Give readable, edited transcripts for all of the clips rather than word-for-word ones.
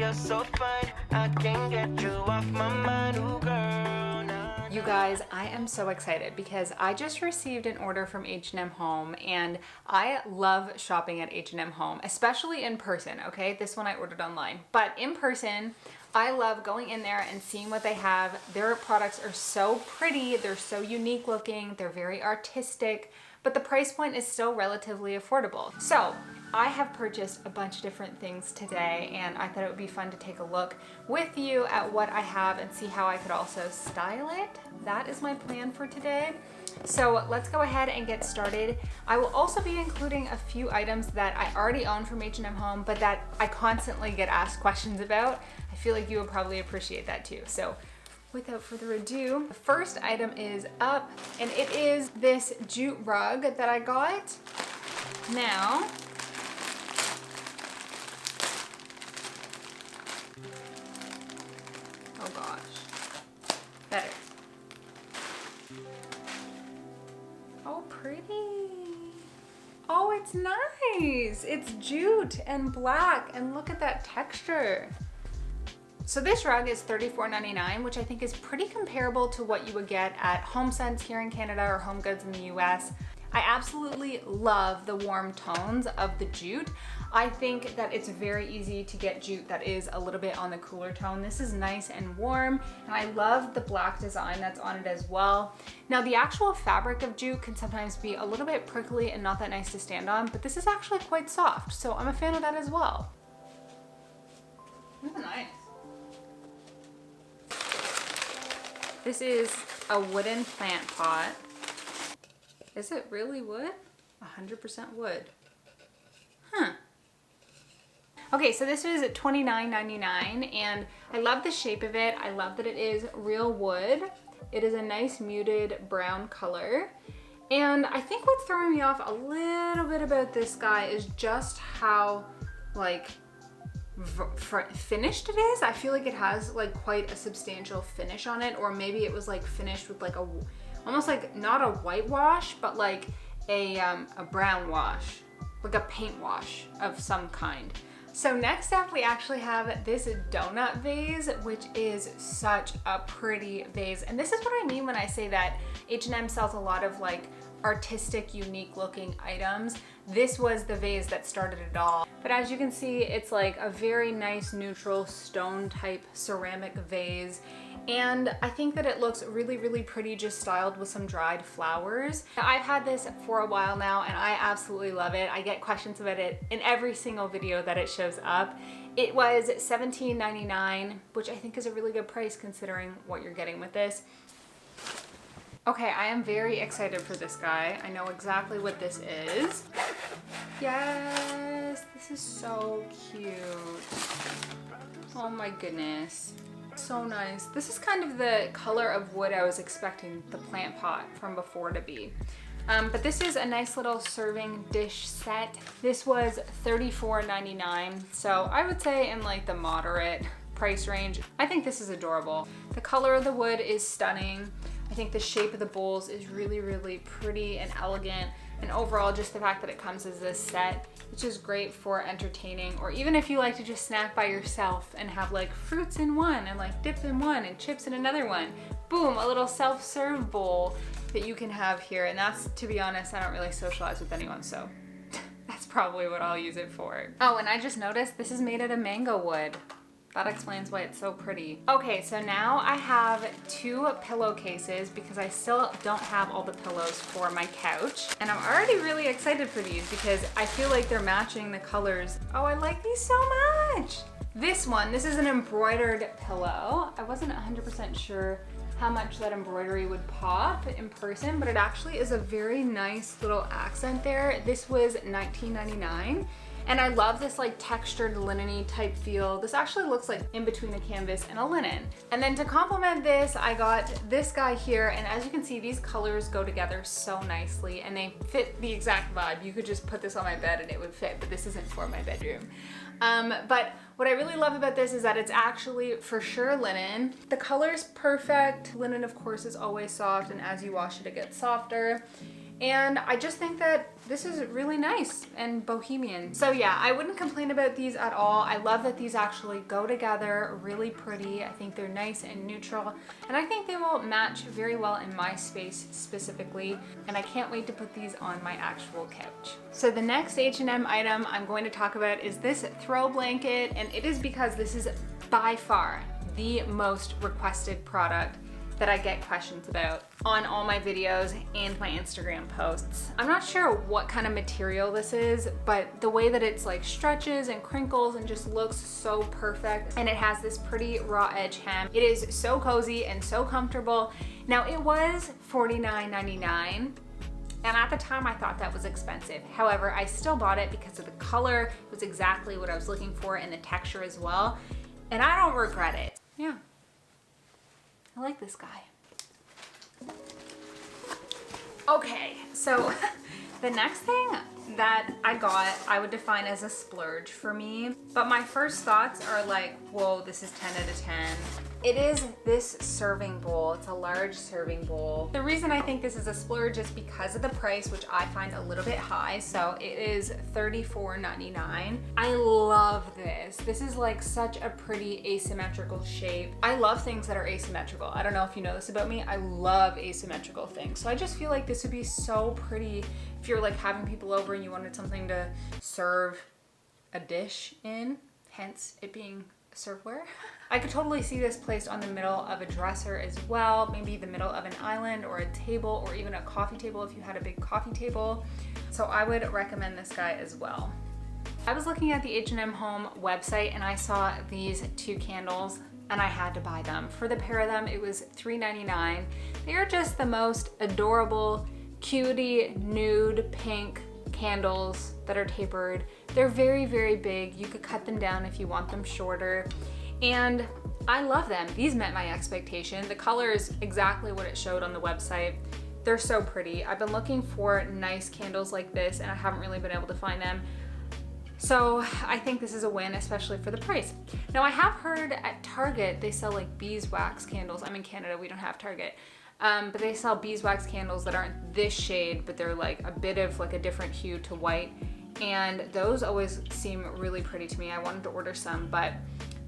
you're so fine. I can't get you off my mind, ooh girl. Nah. You guys, I am so excited because I just received an order from H&M Home, and I love shopping at H&M Home, especially in person, okay? This one I ordered online, but in person, I love going in there and seeing what they have. Their products are so pretty, they're so unique looking, they're very artistic, but the price point is still relatively affordable. So I have purchased a bunch of different things today, and I thought it would be fun to take a look with you at what I have and see how I could also style it. That is my plan for today. So let's go ahead and get started. I will also be including a few items that I already own from H&M Home, but that I constantly get asked questions about. I feel like you would probably appreciate that too. So without further ado, the first item is up, and it is this jute rug that I got. Now, oh gosh, better. Oh, pretty. Oh, it's nice. It's jute and black, and look at that texture. So this rug is $34.99, which I think is pretty comparable to what you would get at HomeSense here in Canada or Home Goods in the US. I absolutely love the warm tones of the jute. I think that it's very easy to get jute that is a little bit on the cooler tone. This is nice and warm, and I love the black design that's on it as well. Now, the actual fabric of jute can sometimes be a little bit prickly and not that nice to stand on, but this is actually quite soft, so I'm a fan of that as well. This is nice. This is a wooden plant pot. Is it really wood? 100% wood. Huh. Okay, so this is $29.99, and I love the shape of it. I love that it is real wood. It is a nice muted brown color. And I think what's throwing me off a little bit about this guy is just how like finished it is. I feel like it has like quite a substantial finish on it, or maybe it was like finished with like a, almost like not a whitewash, but like a brown wash, like a paint wash of some kind. So next up, we actually have this donut vase, which is such a pretty vase. And this is what I mean when I say that H&M sells a lot of like artistic, unique looking items. This was the vase that started it all. But as you can see, it's like a very nice neutral stone type ceramic vase. And I think that it looks really, really pretty just styled with some dried flowers. I've had this for a while now, and I absolutely love it. I get questions about it in every single video that it shows up. It was $17.99, which I think is a really good price considering what you're getting with this. Okay, I am very excited for this guy. I know exactly what this is. Yes, this is so cute. Oh my goodness. So nice. This is kind of the color of wood I was expecting the plant pot from before to be. But this is a nice little serving dish set. This was $34.99, so I would say in like the moderate price range. I think this is adorable. The color of the wood is stunning. I think the shape of the bowls is really, really pretty and elegant. And overall, just the fact that it comes as this set, it's just great for entertaining, or even if you like to just snack by yourself and have like fruits in one and like dip in one and chips in another one. Boom, a little self-serve bowl that you can have here. And that's, to be honest, I don't really socialize with anyone, so that's probably what I'll use it for. Oh, and I just noticed this is made out of mango wood. That explains why it's so pretty. Okay, so now I have two pillowcases because I still don't have all the pillows for my couch. And I'm already really excited for these because I feel like they're matching the colors. Oh, I like these so much. This one, this is an embroidered pillow. I wasn't 100% sure how much that embroidery would pop in person, but it actually is a very nice little accent there. This was $19.99. And I love this like textured linen-y type feel. This actually looks like in between a canvas and a linen. And then to complement this, I got this guy here. And as you can see, these colors go together so nicely and they fit the exact vibe. You could just put this on my bed and it would fit, but this isn't for my bedroom. But what I really love about this is that it's actually for sure linen. The color's perfect. Linen, of course, is always soft, and as you wash it, it gets softer. And I just think that this is really nice and bohemian. So yeah, I wouldn't complain about these at all. I love that these actually go together really pretty. I think they're nice and neutral, and I think they will match very well in my space specifically, and I can't wait to put these on my actual couch. So the next H&M item I'm going to talk about is this throw blanket, and it is because this is by far the most requested product that I get questions about on all my videos and my Instagram posts. I'm not sure what kind of material this is, but the way that it's like stretches and crinkles and just looks so perfect. And it has this pretty raw edge hem. It is so cozy and so comfortable. Now it was $49.99. And at the time I thought that was expensive. However, I still bought it because of the color. It was exactly what I was looking for, and the texture as well. And I don't regret it. Yeah. I like this guy. Okay, so the next thing that I got, I would define as a splurge for me. But my first thoughts are like, whoa, this is 10 out of 10. It is this serving bowl. It's a large serving bowl. The reason I think this is a splurge is because of the price, which I find a little bit high. So it is $34.99. I love this. This is like such a pretty asymmetrical shape. I love things that are asymmetrical. I don't know if you know this about me. I love asymmetrical things. So I just feel like this would be so pretty if you're like having people over and you wanted something to serve a dish in, hence it being serveware. I could totally see this placed on the middle of a dresser as well, maybe the middle of an island or a table, or even a coffee table if you had a big coffee table. So I would recommend this guy as well. I was looking at the H&M Home website and I saw these two candles and I had to buy them. For the pair of them, it was $3.99. They are just the most adorable, cutie, nude, pink candles that are tapered. They're very, very big. You could cut them down if you want them shorter. And I love them. These met my expectation. The color is exactly what it showed on the website. They're so pretty. I've been looking for nice candles like this and I haven't really been able to find them. So I think this is a win, especially for the price. Now I have heard at Target, they sell like beeswax candles. I'm in Canada, we don't have Target. But they sell beeswax candles that aren't this shade, but they're like a bit of like a different hue to white. And those always seem really pretty to me. I wanted to order some, but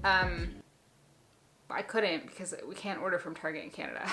I couldn't because we can't order from Target in Canada.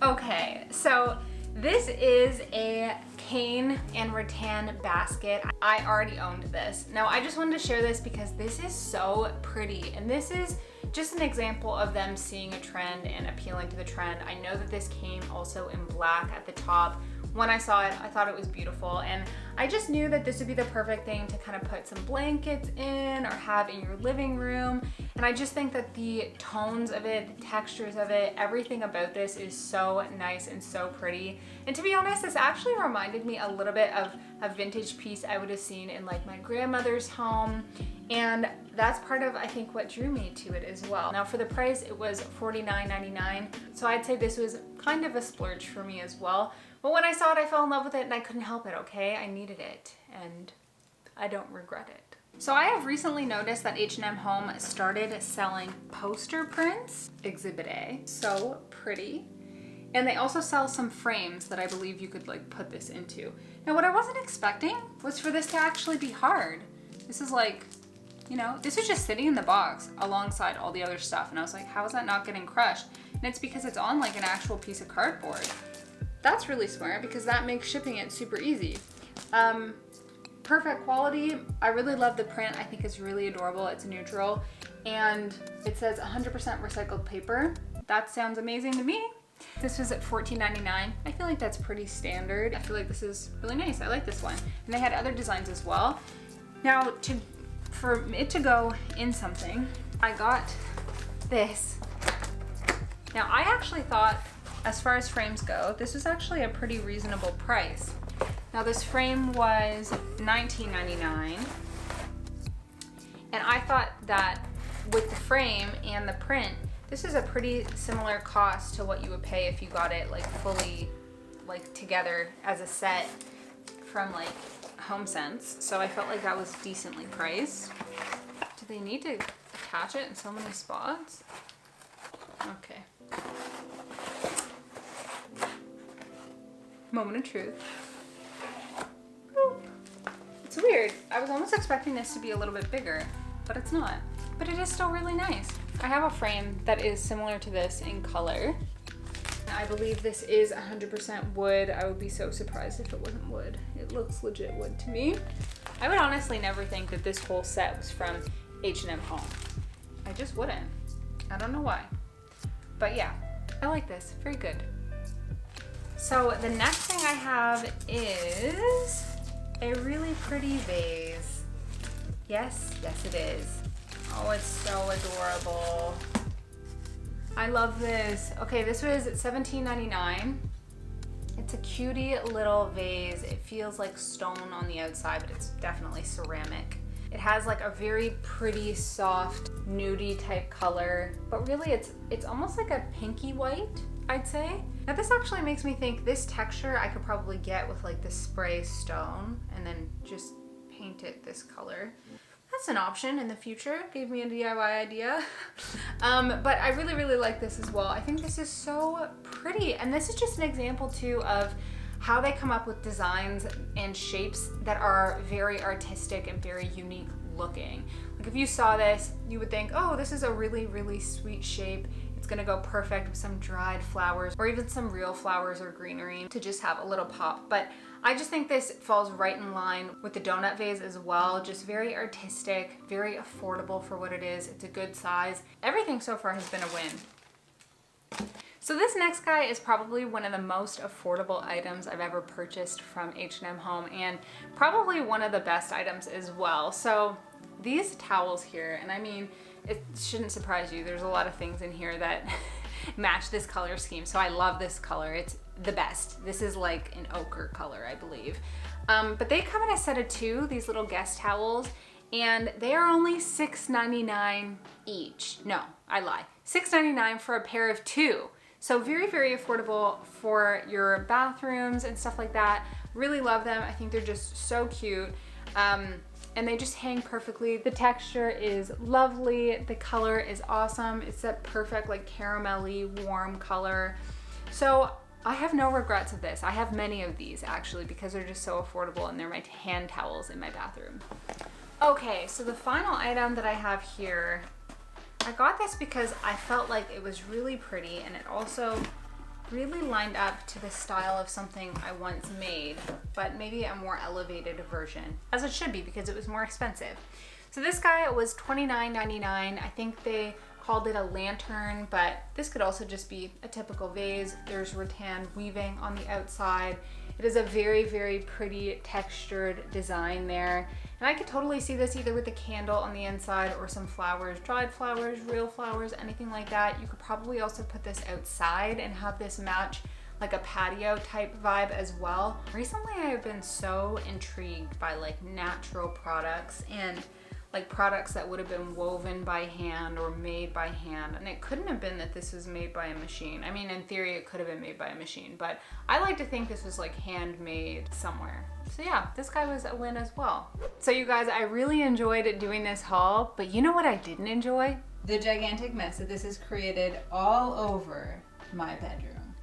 Okay, so this is a cane and rattan basket. I already owned this. Now I just wanted to share this because this is so pretty, and this is just an example of them seeing a trend and appealing to the trend. I know that this came also in black at the top. When I saw it, I thought it was beautiful, and I just knew that this would be the perfect thing to kind of put some blankets in or have in your living room. And I just think that the tones of it, the textures of it, everything about this is so nice and so pretty. And to be honest, this actually reminded me a little bit of a vintage piece I would have seen in like my grandmother's home. And that's part of, I think, what drew me to it as well. Now for the price, it was $49.99. So I'd say this was kind of a splurge for me as well. But when I saw it, I fell in love with it and I couldn't help it, okay? I needed it and I don't regret it. So I have recently noticed that H&M Home started selling poster prints, Exhibit A. So pretty. And they also sell some frames that I believe you could like put this into. Now what I wasn't expecting was for this to actually be hard. This is like, you know, this is just sitting in the box alongside all the other stuff. And I was like, how is that not getting crushed? And it's because it's on like an actual piece of cardboard. That's really smart because that makes shipping it super easy. Perfect quality. I really love the print. I think it's really adorable. It's neutral and it says 100% recycled paper. That sounds amazing to me. This was at $14.99. I feel like that's pretty standard. I feel like this is really nice. I like this one. And they had other designs as well. Now for it to go in something, I got this. Now I actually thought, as far as frames go, this was actually a pretty reasonable price. Now this frame was $19.99, and I thought that with the frame and the print, this is a pretty similar cost to what you would pay if you got it like fully like together as a set from like HomeSense. So I felt like that was decently priced. Do they need to attach it in so many spots? Okay. Moment of truth. Boop. It's weird. I was almost expecting this to be a little bit bigger, but it's not. But it is still really nice. I have a frame that is similar to this in color. I believe this is 100% wood. I would be so surprised if it wasn't wood. It looks legit wood to me. I would honestly never think that this whole set was from H&M Home. I just wouldn't. I don't know why. But yeah, I like this. Very good. So the next thing I have is a really pretty vase. Yes, yes it is. Oh, it's so adorable. I love this. Okay, this was $17.99. It's a cutie little vase. It feels like stone on the outside, but it's definitely ceramic. It has like a very pretty, soft, nudie type color, but really it's almost like a pinky white, I'd say. Now this actually makes me think this texture I could probably get with like the spray stone and then just paint it this color. That's an option in the future. Gave me a DIY idea. But I really, really like this as well. I think this is so pretty. And this is just an example too of how they come up with designs and shapes that are very artistic and very unique looking. Like if you saw this, you would think, oh, this is a really, really sweet shape. It's gonna go perfect with some dried flowers or even some real flowers or greenery to just have a little pop. But I just think this falls right in line with the donut vase as well. Just very artistic, very affordable for what it is. It's a good size. Everything so far has been a win. So this next guy is probably one of the most affordable items I've ever purchased from H&M Home and probably one of the best items as well. So these towels here, and I mean, it shouldn't surprise you. There's a lot of things in here that match this color scheme. So I love this color. It's the best. This is like an ochre color, I believe. But they come in a set of 2, these little guest towels, and they are only $6.99 each. No, I lie. $6.99 for a pair of 2. So very, very affordable for your bathrooms and stuff like that. Really love them. I think they're just so cute. And they just hang perfectly. The texture is lovely. The color is awesome. It's that perfect like caramelly warm color. So I have no regrets of this. I have many of these actually because they're just so affordable and they're my hand towels in my bathroom. Okay, so the final item that I have here, I got this because I felt like it was really pretty and it also really lined up to the style of something I once made, but maybe a more elevated version, as it should be because it was more expensive. So this guy was $29.99. I think they called it a lantern, but this could also just be a typical vase. There's rattan weaving on the outside. It is a very, very pretty textured design there. And I could totally see this either with a candle on the inside or some flowers, dried flowers, real flowers, anything like that. You could probably also put this outside and have this match like a patio type vibe as well. Recently I have been so intrigued by like natural products and like products that would have been woven by hand or made by hand. And it couldn't have been that this was made by a machine. I mean, in theory, it could have been made by a machine, but I like to think this was like handmade somewhere. So yeah, this guy was a win as well. So you guys, I really enjoyed doing this haul, but you know what I didn't enjoy? The gigantic mess that this has created all over my bedroom.